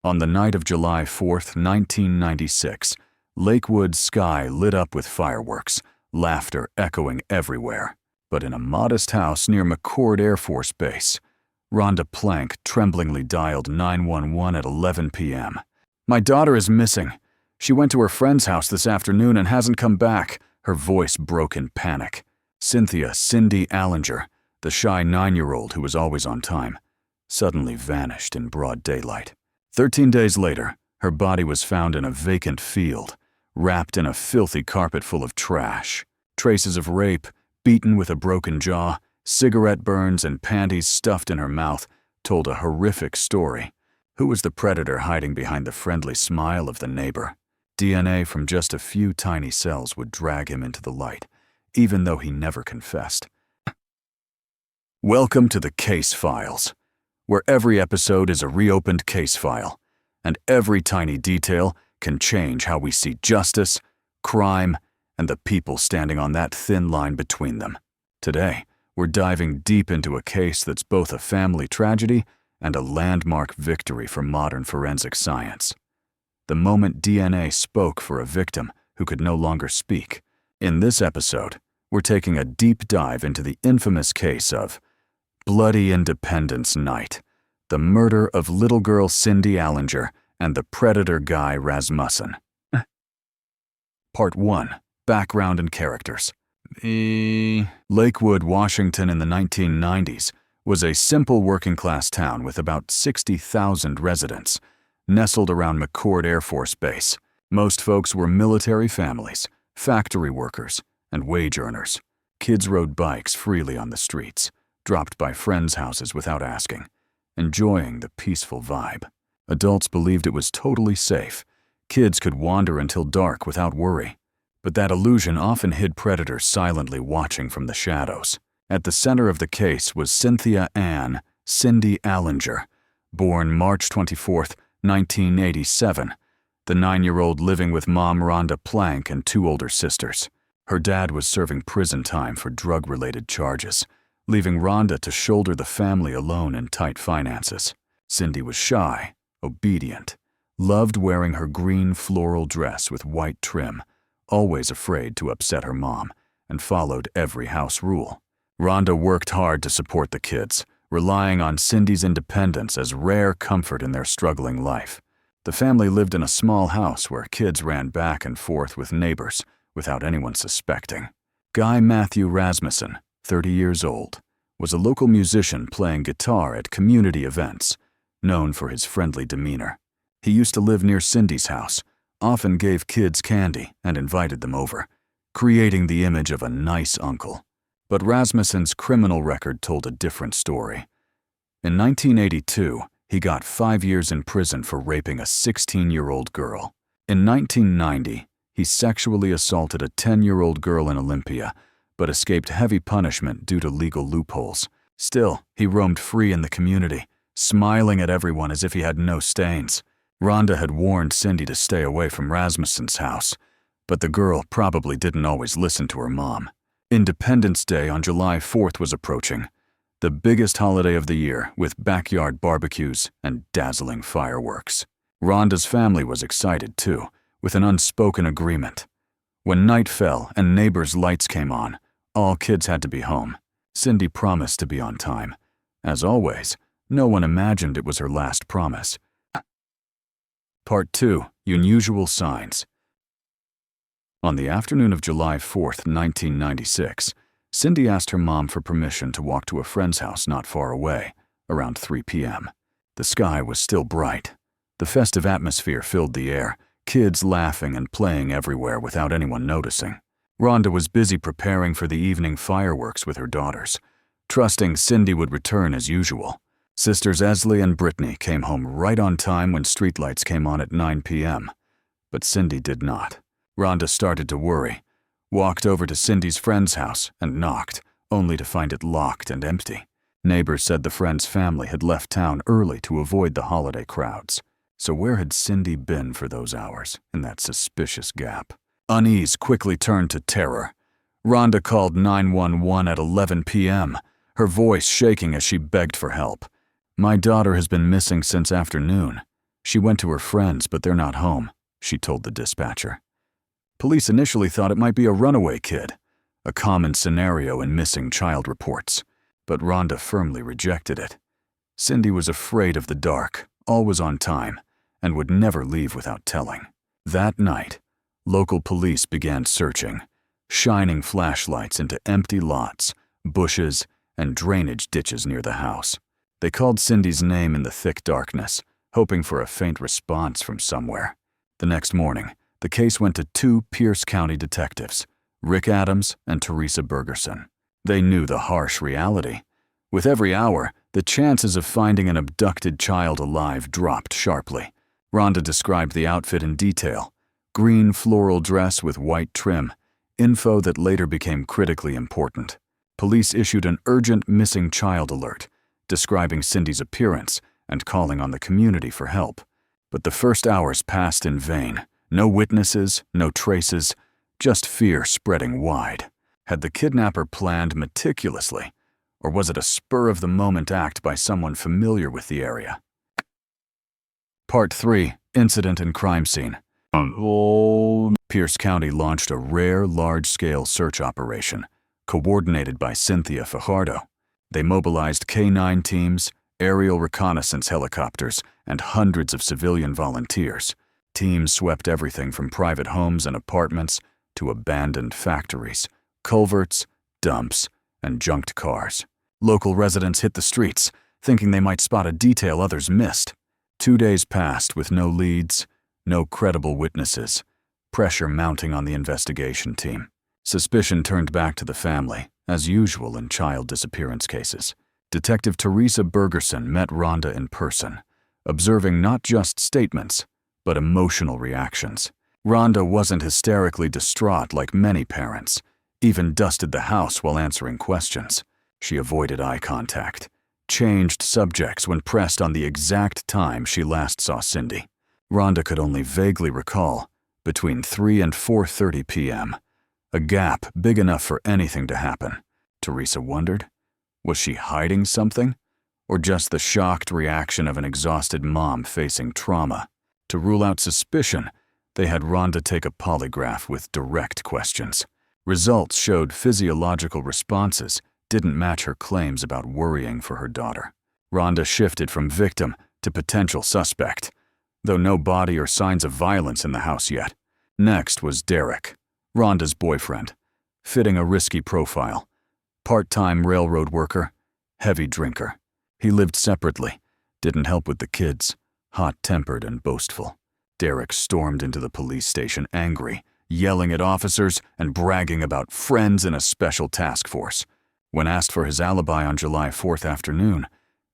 On the night of July 4th, 1996, Lakewood's sky lit up with fireworks, laughter echoing everywhere. But in a modest house near McCord Air Force Base, Rhonda Plank tremblingly dialed 911 at 11 p.m. "My daughter is missing. She went to her friend's house this afternoon and hasn't come back." Her voice broke in panic. Cynthia Cindy Allinger, the shy 9-year-old who was always on time, suddenly vanished in broad daylight. 13 days later, her body was found in a vacant field, wrapped in a filthy carpet full of trash. Traces of rape, beaten with a broken jaw, cigarette burns, and panties stuffed in her mouth told a horrific story. Who was the predator hiding behind the friendly smile of the neighbor? DNA from just a few tiny cells would drag him into the light, even though he never confessed. Welcome to the Case Files, where every episode is a reopened case file, and every tiny detail can change how we see justice, crime, and the people standing on that thin line between them. Today, we're diving deep into a case that's both a family tragedy and a landmark victory for modern forensic science. The moment DNA spoke for a victim who could no longer speak. In this episode, we're taking a deep dive into the infamous case of Bloody Independence Night, the murder of little girl Cindy Allinger and the predator Guy Rasmussen. Part 1. Background and characters. Lakewood, Washington in the 1990s was a simple working-class town with about 60,000 residents, nestled around McCord Air Force Base. Most folks were military families, factory workers, and wage earners. Kids rode bikes freely on the streets, dropped by friends' houses without asking, enjoying the peaceful vibe. Adults believed it was totally safe. Kids could wander until dark without worry. But that illusion often hid predators silently watching from the shadows. At the center of the case was Cynthia Ann Cindy Allinger, born March 24, 1987, the 9-year-old living with mom Rhonda Plank and 2 older sisters. Her dad was serving prison time for drug-related charges, leaving Rhonda to shoulder the family alone in tight finances. Cindy was shy, obedient, loved wearing her green floral dress with white trim, always afraid to upset her mom, and followed every house rule. Rhonda worked hard to support the kids, relying on Cindy's independence as rare comfort in their struggling life. The family lived in a small house where kids ran back and forth with neighbors without anyone suspecting. Guy Matthew Rasmussen, 30 years old, was a local musician playing guitar at community events, known for his friendly demeanor. He used to live near Cindy's house, often gave kids candy and invited them over, creating the image of a nice uncle. But Rasmussen's criminal record told a different story. In 1982, he got 5 years in prison for raping a 16-year-old girl. In 1990, he sexually assaulted a 10-year-old girl in Olympia, but escaped heavy punishment due to legal loopholes. Still, he roamed free in the community, smiling at everyone as if he had no stains. Rhonda had warned Cindy to stay away from Rasmussen's house, but the girl probably didn't always listen to her mom. Independence Day on July 4th was approaching, the biggest holiday of the year with backyard barbecues and dazzling fireworks. Rhonda's family was excited too, with an unspoken agreement. When night fell and neighbors' lights came on, all kids had to be home. Cindy promised to be on time. As always, no one imagined it was her last promise. Part 2. Unusual Signs. On the afternoon of July 4th, 1996, Cindy asked her mom for permission to walk to a friend's house not far away, around 3 p.m. The sky was still bright. The festive atmosphere filled the air, kids laughing and playing everywhere without anyone noticing. Rhonda was busy preparing for the evening fireworks with her daughters, trusting Cindy would return as usual. Sisters Esley and Brittany came home right on time when streetlights came on at 9 p.m., but Cindy did not. Rhonda started to worry, walked over to Cindy's friend's house and knocked, only to find it locked and empty. Neighbors said the friend's family had left town early to avoid the holiday crowds. So where had Cindy been for those hours in that suspicious gap? Unease quickly turned to terror. Rhonda called 911 at 11 p.m., her voice shaking as she begged for help. "My daughter has been missing since afternoon. "She went to her friends, but they're not home," she told the dispatcher. Police initially thought it might be a runaway kid, a common scenario in missing child reports, but Rhonda firmly rejected it. Cindy was afraid of the dark, always on time, and would never leave without telling. That night, local police began searching, shining flashlights into empty lots, bushes, and drainage ditches near the house. They called Cindy's name in the thick darkness, hoping for a faint response from somewhere. The next morning, the case went to two Pierce County detectives, Rick Adams and Teresa Bergerson. They knew the harsh reality. With every hour, the chances of finding an abducted child alive dropped sharply. Rhonda described the outfit in detail: green floral dress with white trim, info that later became critically important. Police issued an urgent missing child alert, describing Cindy's appearance and calling on the community for help. But the first hours passed in vain. No witnesses, no traces, just fear spreading wide. Had the kidnapper planned meticulously, or was it a spur-of-the-moment act by someone familiar with the area? Part 3. Incident and Crime Scene. Pierce County launched a rare, large-scale search operation, coordinated by Cynthia Fajardo. They mobilized K-9 teams, aerial reconnaissance helicopters, and hundreds of civilian volunteers. Teams swept everything from private homes and apartments to abandoned factories, culverts, dumps, and junked cars. Local residents hit the streets, thinking they might spot a detail others missed. 2 days passed with no leads, no credible witnesses, pressure mounting on the investigation team. Suspicion turned back to the family, as usual in child disappearance cases. Detective Teresa Bergerson met Rhonda in person, observing not just statements, but emotional reactions. Rhonda wasn't hysterically distraught like many parents, even dusted the house while answering questions. She avoided eye contact, changed subjects when pressed on the exact time she last saw Cindy. Rhonda could only vaguely recall, between 3 and 4:30 p.m., a gap big enough for anything to happen. Teresa wondered, was she hiding something, or just the shocked reaction of an exhausted mom facing trauma? To rule out suspicion, they had Rhonda take a polygraph with direct questions. Results showed physiological responses didn't match her claims about worrying for her daughter. Rhonda shifted from victim to potential suspect, though no body or signs of violence in the house yet. Next was Derek, Rhonda's boyfriend, fitting a risky profile. Part-time railroad worker, heavy drinker. He lived separately, didn't help with the kids, hot-tempered and boastful. Derek stormed into the police station angry, yelling at officers and bragging about friends in a special task force. When asked for his alibi on July 4th afternoon,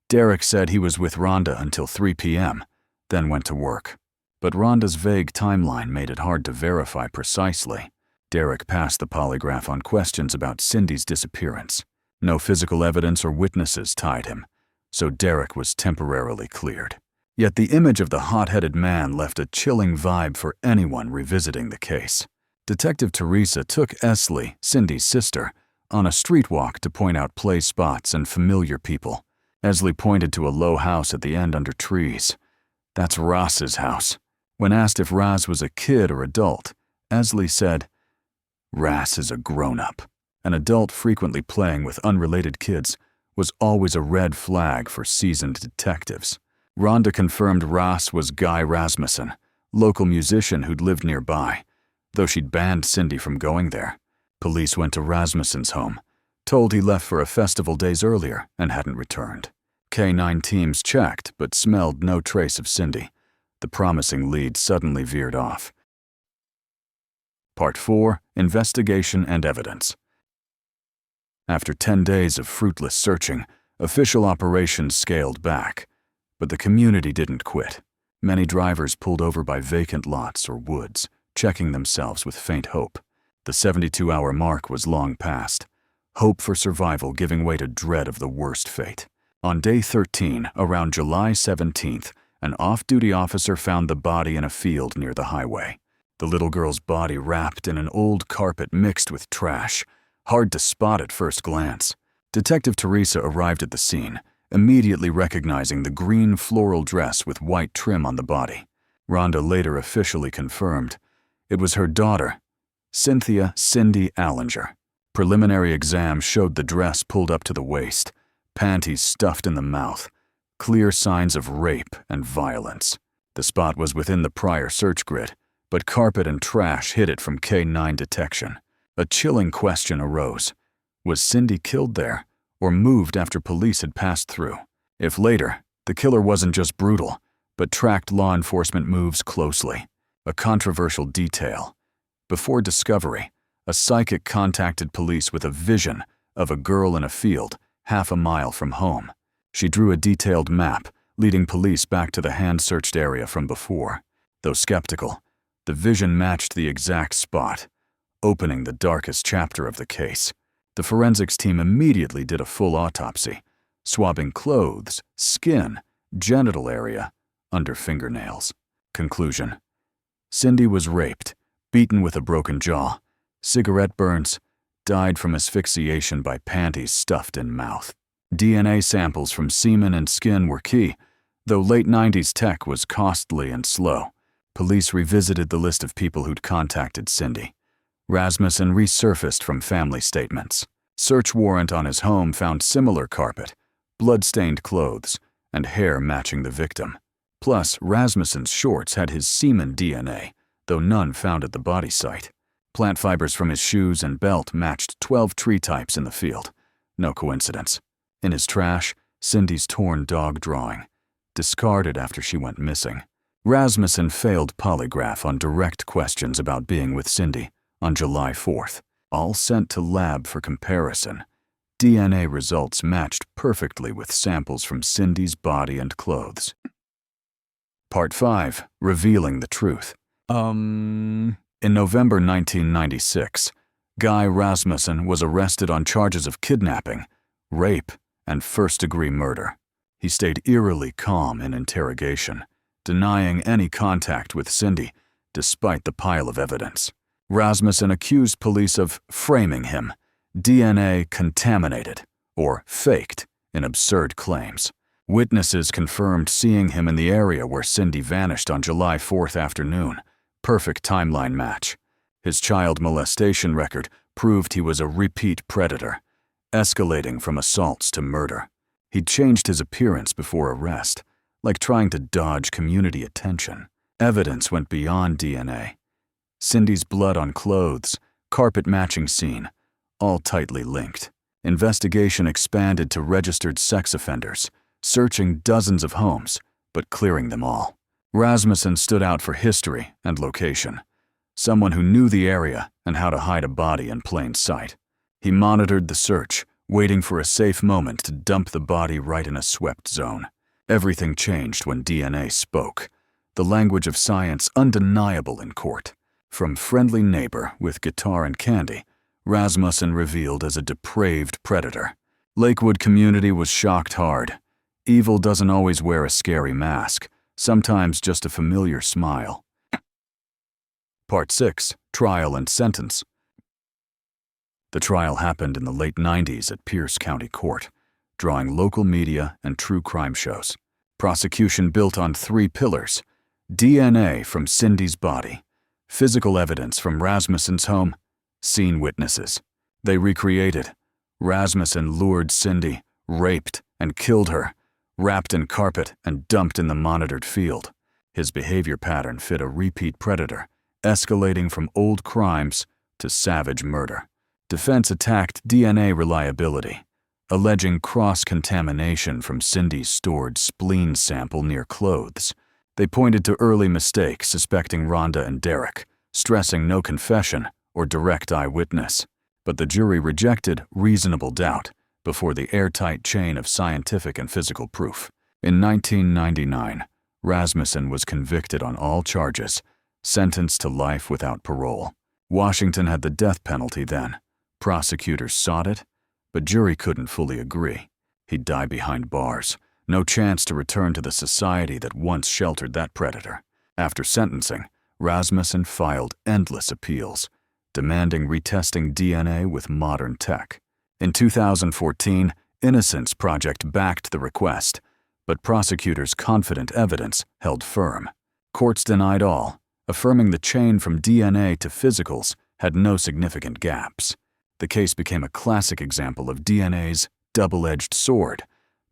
Derek said he was with Rhonda until 3 p.m., then went to work. But Rhonda's vague timeline made it hard to verify precisely. Derek passed the polygraph on questions about Cindy's disappearance. No physical evidence or witnesses tied him, so Derek was temporarily cleared. Yet the image of the hot-headed man left a chilling vibe for anyone revisiting the case. Detective Teresa took Esley, Cindy's sister, on a street walk to point out play spots and familiar people. Esley pointed to a low house at the end under trees. That's Ross's house. When asked if Raz was a kid or adult, Esley said, "Raz is a grown-up. An adult frequently playing with unrelated kids was always a red flag for seasoned detectives." Rhonda confirmed Ross was Guy Rasmussen, local musician who'd lived nearby, though she'd banned Cindy from going there. Police went to Rasmussen's home, told he left for a festival days earlier and hadn't returned. K-9 teams checked but smelled no trace of Cindy. The promising lead suddenly veered off. Part 4. Investigation and Evidence. After 10 days of fruitless searching, official operations scaled back. But the community didn't quit. Many drivers pulled over by vacant lots or woods, checking themselves with faint hope. The 72-hour mark was long past, hope for survival giving way to dread of the worst fate. On day 13, around July 17th, an off-duty officer found the body in a field near the highway. The little girl's body wrapped in an old carpet mixed with trash, hard to spot at first glance. Detective Teresa arrived at the scene immediately recognizing the green floral dress with white trim on the body. Rhonda later officially confirmed it was her daughter, Cynthia Cindy Allinger. Preliminary exam showed the dress pulled up to the waist, panties stuffed in the mouth, clear signs of rape and violence. The spot was within the prior search grid, but carpet and trash hid it from K-9 detection. A chilling question arose. Was Cindy killed there, or moved after police had passed through? If later, the killer wasn't just brutal, but tracked law enforcement moves closely. A controversial detail. Before discovery, a psychic contacted police with a vision of a girl in a field half a mile from home. She drew a detailed map, leading police back to the hand-searched area from before. Though skeptical, the vision matched the exact spot, opening the darkest chapter of the case. The forensics team immediately did a full autopsy, swabbing clothes, skin, genital area, under fingernails. Conclusion: Cindy was raped, beaten with a broken jaw, cigarette burns, died from asphyxiation by panties stuffed in mouth. DNA samples from semen and skin were key, though late 90s tech was costly and slow. Police revisited the list of people who'd contacted Cindy. Rasmussen resurfaced from family statements. Search warrant on his home found similar carpet, blood-stained clothes, and hair matching the victim. Plus, Rasmussen's shorts had his semen DNA, though none found at the body site. Plant fibers from his shoes and belt matched 12 tree types in the field. No coincidence. In his trash, Cindy's torn dog drawing, discarded after she went missing. Rasmussen failed polygraph on direct questions about being with Cindy on July 4th, all sent to lab for comparison. DNA results matched perfectly with samples from Cindy's body and clothes. Part 5. Revealing the truth. In November 1996, Guy Rasmussen was arrested on charges of kidnapping, rape, and first-degree murder. He stayed eerily calm in interrogation, denying any contact with Cindy, despite the pile of evidence. Rasmussen accused police of framing him, DNA contaminated, or faked, in absurd claims. Witnesses confirmed seeing him in the area where Cindy vanished on July 4th afternoon. Perfect timeline match. His child molestation record proved he was a repeat predator, escalating from assaults to murder. He'd changed his appearance before arrest, like trying to dodge community attention. Evidence went beyond DNA. Cindy's blood on clothes, carpet-matching scene, all tightly linked. Investigation expanded to registered sex offenders, searching dozens of homes, but clearing them all. Rasmussen stood out for history and location, someone who knew the area and how to hide a body in plain sight. He monitored the search, waiting for a safe moment to dump the body right in a swept zone. Everything changed when DNA spoke, the language of science undeniable in court. From friendly neighbor with guitar and candy, Rasmussen revealed as a depraved predator. Lakewood community was shocked hard. Evil doesn't always wear a scary mask, sometimes just a familiar smile. Part 6. Trial and Sentence. The trial happened in the late 90s at Pierce County Court, drawing local media and true crime shows. Prosecution built on 3 pillars: DNA from Cindy's body, physical evidence from Rasmussen's home, scene witnesses. They recreated. Rasmussen lured Cindy, raped, and killed her, wrapped in carpet and dumped in the monitored field. His behavior pattern fit a repeat predator, escalating from old crimes to savage murder. Defense attacked DNA reliability, alleging cross-contamination from Cindy's stored spleen sample near clothes. They pointed to early mistakes, suspecting Rhonda and Derek, stressing no confession or direct eyewitness. But the jury rejected reasonable doubt before the airtight chain of scientific and physical proof. In 1999, Rasmussen was convicted on all charges, sentenced to life without parole. Washington had the death penalty then. Prosecutors sought it, but jury couldn't fully agree. He'd die behind bars, no chance to return to the society that once sheltered that predator. After sentencing, Rasmussen filed endless appeals, demanding retesting DNA with modern tech. In 2014, Innocence Project backed the request, but prosecutors' confident evidence held firm. Courts denied all, affirming the chain from DNA to physicals had no significant gaps. The case became a classic example of DNA's double-edged sword,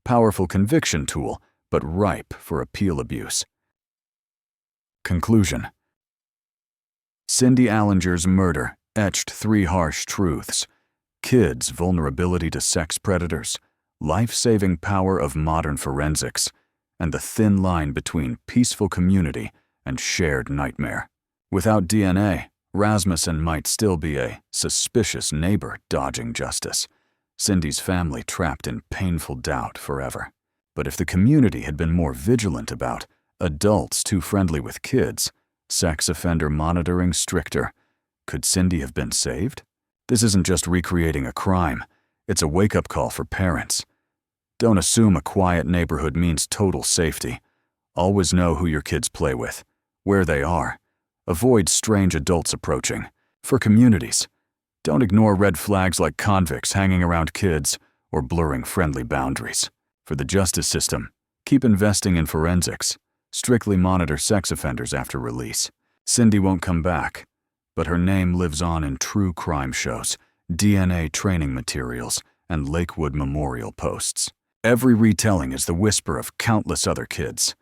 powerful conviction tool, but ripe for appeal abuse. Conclusion. Cindy Allinger's murder etched three harsh truths: kids' vulnerability to sex predators, life-saving power of modern forensics, and the thin line between peaceful community and shared nightmare. Without DNA, Rasmussen might still be a suspicious neighbor dodging justice, Cindy's family trapped in painful doubt forever. But if the community had been more vigilant about adults too friendly with kids, sex offender monitoring stricter, could Cindy have been saved? This isn't just recreating a crime, it's a wake-up call for parents. Don't assume a quiet neighborhood means total safety. Always know who your kids play with, where they are. Avoid strange adults approaching. For communities, don't ignore red flags like convicts hanging around kids or blurring friendly boundaries. For the justice system, keep investing in forensics. Strictly monitor sex offenders after release. Cindy won't come back, but her name lives on in true crime shows, DNA training materials, and Lakewood memorial posts. Every retelling is the whisper of countless other kids.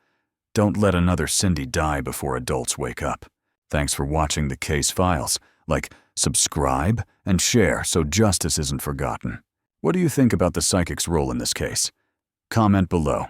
Don't let another Cindy die before adults wake up. Thanks for watching the Case Files. Like, subscribe, and share so justice isn't forgotten. What do you think about the psychic's role in this case? Comment below.